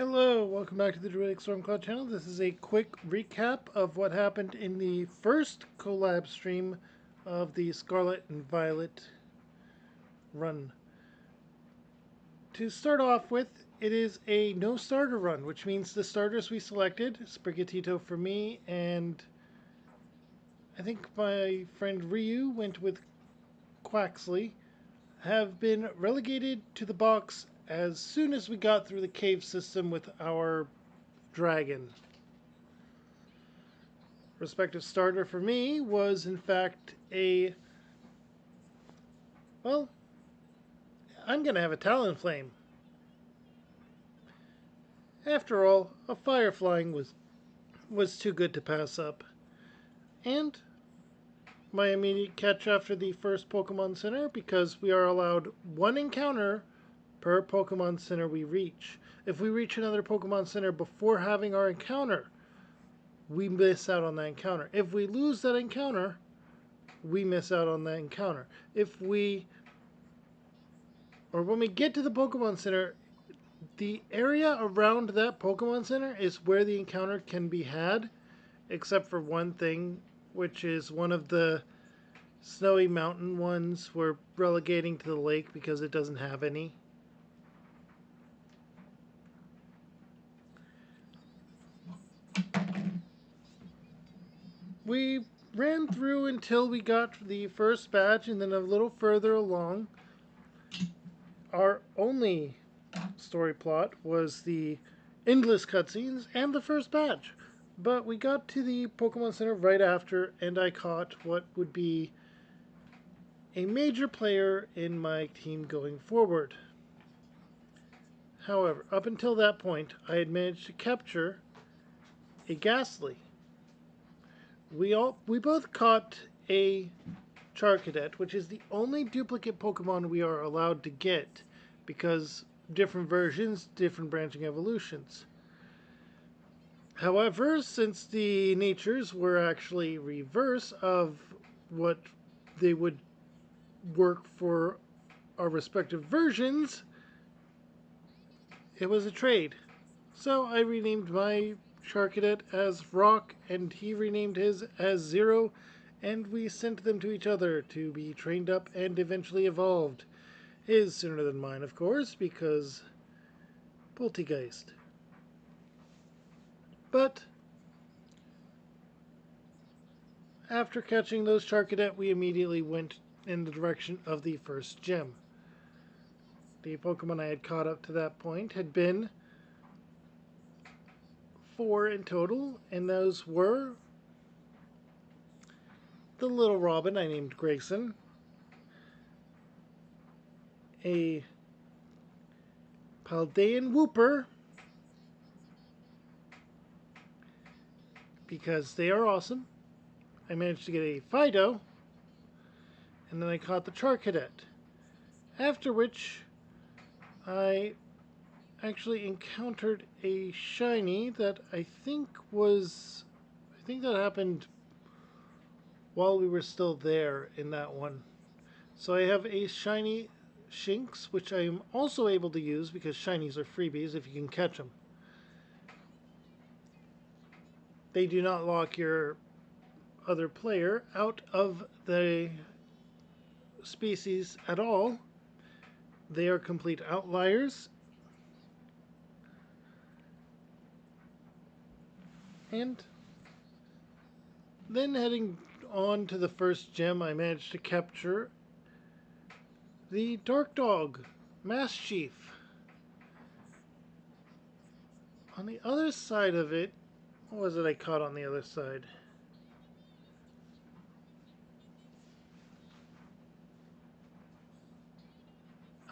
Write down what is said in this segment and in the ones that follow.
Hello, welcome back to the Druidic Stormcloud channel. This is a quick recap of what happened in the first collab stream of the Scarlet and Violet run. To start off with, it is a no starter run, which means the starters we selected, Sprigatito for me, and I think my friend Ryu went with Quaxley, have been relegated to the box as soon as we got through the cave system with our dragon. Respective starter for me was, in fact, well, I'm going to have a Talonflame. After all, a Fire Flying was too good to pass up. And my immediate catch after the first Pokemon Center, because we are allowed one encounter per Pokemon Center we reach. If we reach another Pokemon Center before having our encounter, we miss out on that encounter. If we lose that encounter, we miss out on that encounter. When we get to the Pokemon Center, the area around that Pokemon Center is where the encounter can be had, except for one thing, which is one of the snowy mountain ones we're relegating to the lake because it doesn't have any. We ran through until we got the first badge, and then a little further along, our only story plot was the endless cutscenes and the first badge. But we got to the Pokemon Center right after, and I caught what would be a major player in my team going forward. However, up until that point, I had managed to capture a Ghastly. We both caught a Charcadet, which is the only duplicate Pokemon we are allowed to get, because different versions, different branching evolutions. However, since the natures were actually reverse of what they would work for our respective versions, it was a trade. So I renamed my Charcadet as Rock, and he renamed his as Zero, and we sent them to each other to be trained up and eventually evolved. His sooner than mine, of course, because Poltegeist. But after catching those Charcadet, we immediately went in the direction of the first gem. The Pokemon I had caught up to that point had been 4 in total, and those were the little Robin I named Grayson, a Paldean Wooper, because they are awesome. I managed to get a Fido, and then I caught the Charcadet. After which, I actually encountered a shiny that I think that happened while we were still there in that one. So I have a shiny Shinx, which I am also able to use because shinies are freebies if you can catch them. They do not lock your other player out of the species at all. They are complete outliers. And then heading on to the first gem, I managed to capture the Dark Dog, Mass Chief. On the other side of it, what was it I caught on the other side?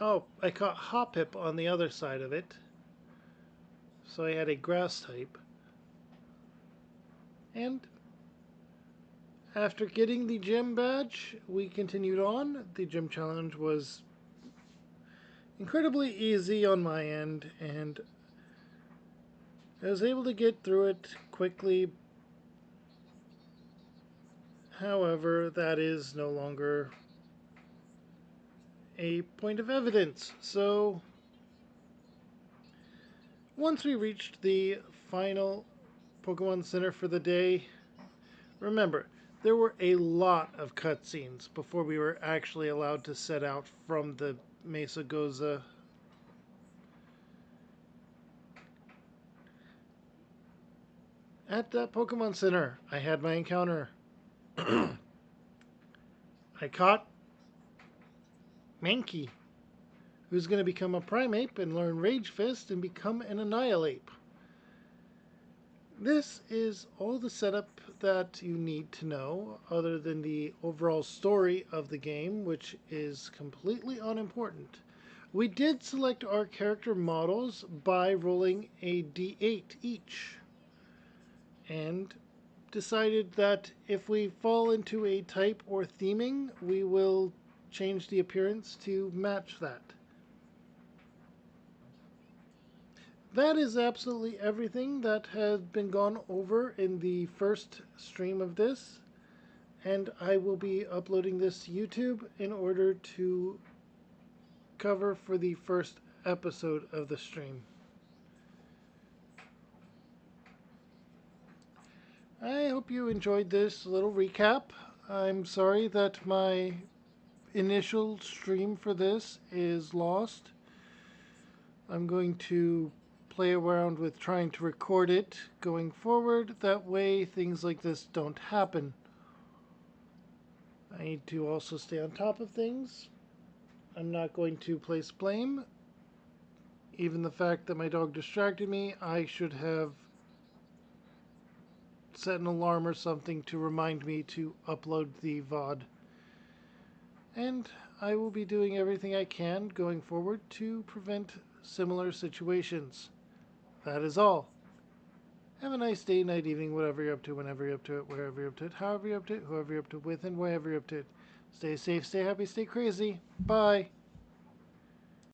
Oh, I caught Hoppip on the other side of it. So I had a grass type. And after getting the gym badge, we continued on. The gym challenge was incredibly easy on my end, and I was able to get through it quickly. However, that is no longer a point of evidence. So Once we reached the final Pokemon Center for the day, remember, there were a lot of cutscenes before we were actually allowed to set out from the Mesa Goza. At that Pokemon Center, I had my encounter. I caught Mankey, who's going to become a Primeape and learn Rage Fist and become an Annihilape. This is all the setup that you need to know, other than the overall story of the game, which is completely unimportant. We did select our character models by rolling a d8 each, and decided that if we fall into a type or theming, we will change the appearance to match that. That is absolutely everything that has been gone over in the first stream of this, and I will be uploading this to YouTube in order to cover for the first episode of the stream. I hope you enjoyed this little recap. I'm sorry that my initial stream for this is lost. I'm going to play around with trying to record it going forward. That way things like this don't happen. I need to also stay on top of things. I'm not going to place blame. Even the fact that my dog distracted me, I should have set an alarm or something to remind me to upload the VOD. And I will be doing everything I can going forward to prevent similar situations. That is all. Have a nice day, night, evening, whatever you're up to, whenever you're up to it, wherever you're up to it, however you're up to it, whoever you're up to it with, and wherever you're up to it. Stay safe, stay happy, stay crazy. Bye.